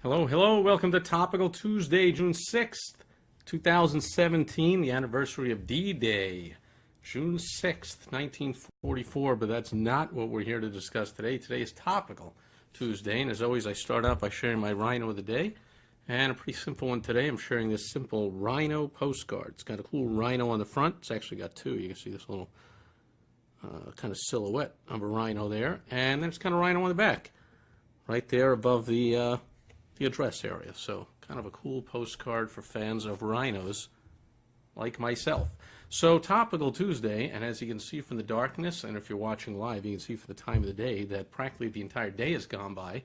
Hello, hello. Welcome to Topical Tuesday, June 6th, 2017, the anniversary of D-Day. June 6th, 1944, but that's not what we're here to discuss today. Today is Topical Tuesday, and as always, I start out by sharing my rhino of the day. And a pretty simple one today. I'm sharing this simple rhino postcard. It's got a cool rhino on the front. It's actually got two. You can see this little kind of silhouette of a rhino there. And then it's got a rhino on the back, right there above the address area. So kind of a cool postcard for fans of rhinos like myself. So Topical Tuesday, and as you can see from the darkness, and if you're watching live, you can see from the time of the day that practically the entire day has gone by,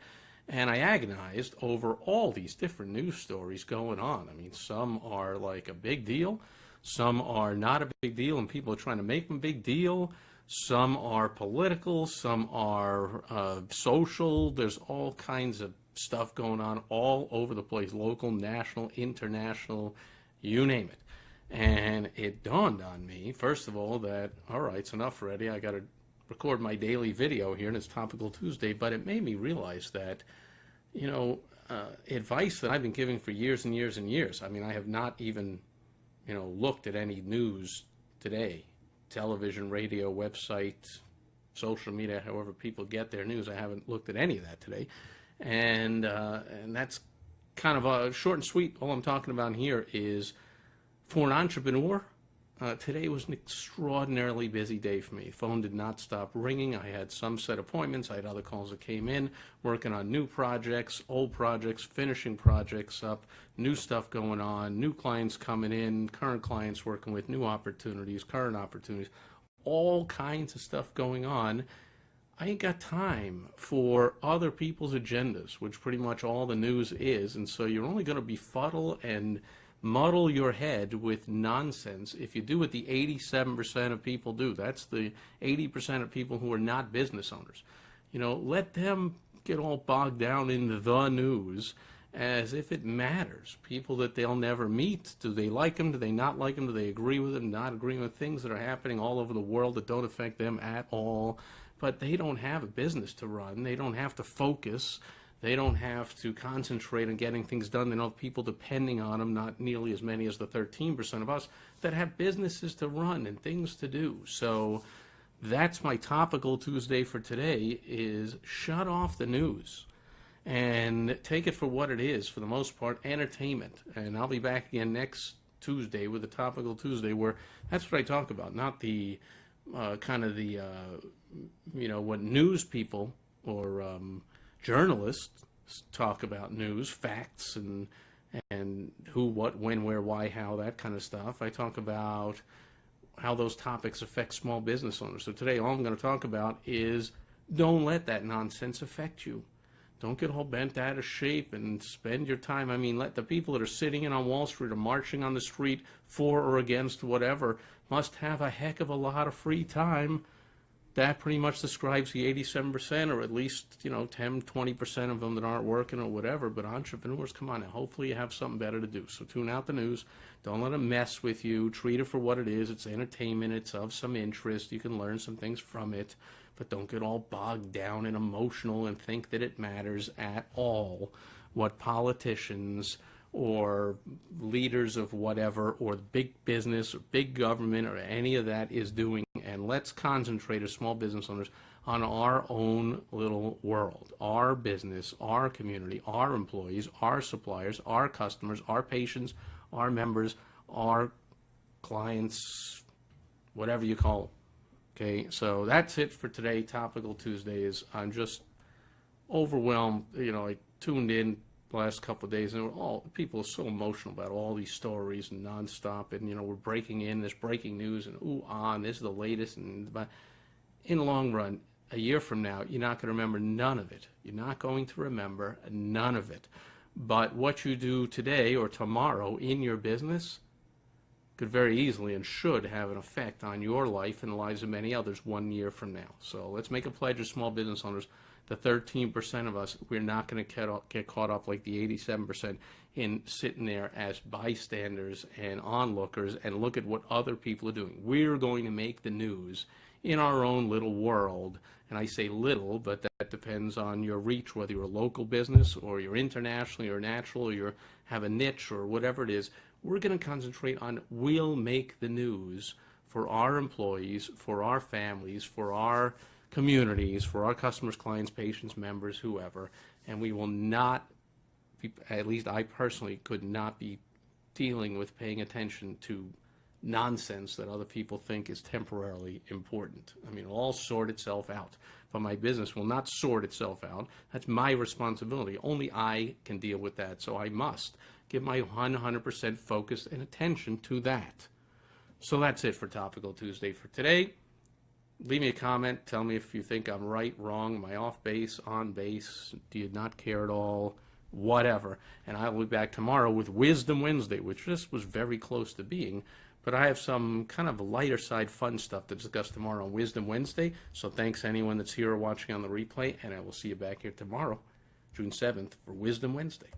and I agonized over all these different news stories going on. I mean, some are like a big deal, some are not a big deal, and people are trying to make them a big deal. Some are political, some are social. There's all kinds of stuff going on all over the place, local, national, international, you name it. And it dawned on me, first of all, that, all right, it's enough already. I got to record my daily video here, and it's Topical Tuesday. But it made me realize that, advice that I've been giving for years and years and years. I mean, I have not even, looked at any news today, television, radio, website, social media, however people get their news. I haven't looked at any of that today. And that's kind of a short and sweet. All I'm talking about here is, for an entrepreneur, today was an extraordinarily busy day for me. Phone did not stop ringing. I had some set appointments. I had other calls that came in, working on new projects, old projects, finishing projects up, new stuff going on, new clients coming in, current clients working with new opportunities, current opportunities, all kinds of stuff going on. I ain't got time for other people's agendas, which pretty much all the news is, and so you're only going to befuddle and muddle your head with nonsense if you do what the 87% of people do. That's the 80% of people who are not business owners. Let them get all bogged down in the news as if it matters. People that they'll never meet, do they like them, do they not like them, do they agree with them, not agree with things that are happening all over the world that don't affect them at all. But they don't have a business to run. They don't have to focus. They don't have to concentrate on getting things done. They don't have people depending on them, not nearly as many as the 13% of us that have businesses to run and things to do. So that's my Topical Tuesday for today, is shut off the news and take it for what it is, for the most part, entertainment. And I'll be back again next Tuesday with a Topical Tuesday where that's what I talk about, not the what news people or journalists talk about, news, facts, and who, what, when, where, why, how, that kind of stuff. I talk about how those topics affect small business owners. So today all I'm going to talk about is, don't let that nonsense affect you. Don't get all bent out of shape and spend your time. I mean, let the people that are sitting in on Wall Street or marching on the street for or against whatever must have a heck of a lot of free time. That pretty much describes the 87%, or at least, 10, 20% of them that aren't working or whatever. But entrepreneurs, come on now. Hopefully you have something better to do. So tune out the news. Don't let them mess with you. Treat it for what it is. It's entertainment. It's of some interest. You can learn some things from it. But don't get all bogged down and emotional and think that it matters at all what politicians or leaders of whatever, or big business or big government or any of that is doing. And let's concentrate as small business owners on our own little world, our business, our community, our employees, our suppliers, our customers, our patients, our members, our clients, whatever you call them. Okay, so that's it for today. Topical Tuesdays. I'm just overwhelmed. I tuned in the last couple of days, and people are so emotional about all these stories and nonstop, and we're breaking in this breaking news, and and this is the latest, but in the long run, a year from now, you're not going to remember none of it. You're not going to remember none of it. But what you do today or tomorrow in your business could very easily and should have an effect on your life and the lives of many others 1 year from now. So let's make a pledge as small business owners. The 13% of us, we're not going to get caught up like the 87% in sitting there as bystanders and onlookers and look at what other people are doing. We're going to make the news in our own little world. And I say little, but that depends on your reach, whether you're a local business or you're internationally or national or you have a niche or whatever it is. We're going to concentrate on we'll make the news for our employees, for our families, for our communities, for our customers, clients, patients, members, whoever. And we will not be, at least I personally could not be dealing with paying attention to nonsense that other people think is temporarily important. I mean, it'll all sort itself out. But my business will not sort itself out. That's my responsibility. Only I can deal with that. So I must give my 100% focus and attention to that. So that's it for Topical Tuesday for today. Leave me a comment. Tell me if you think I'm right, wrong, am I off base, on base, do you not care at all, whatever. And I will be back tomorrow with Wisdom Wednesday, which just was very close to being. But I have some kind of lighter side fun stuff to discuss tomorrow on Wisdom Wednesday. So thanks anyone that's here or watching on the replay, and I will see you back here tomorrow, June 7th, for Wisdom Wednesday.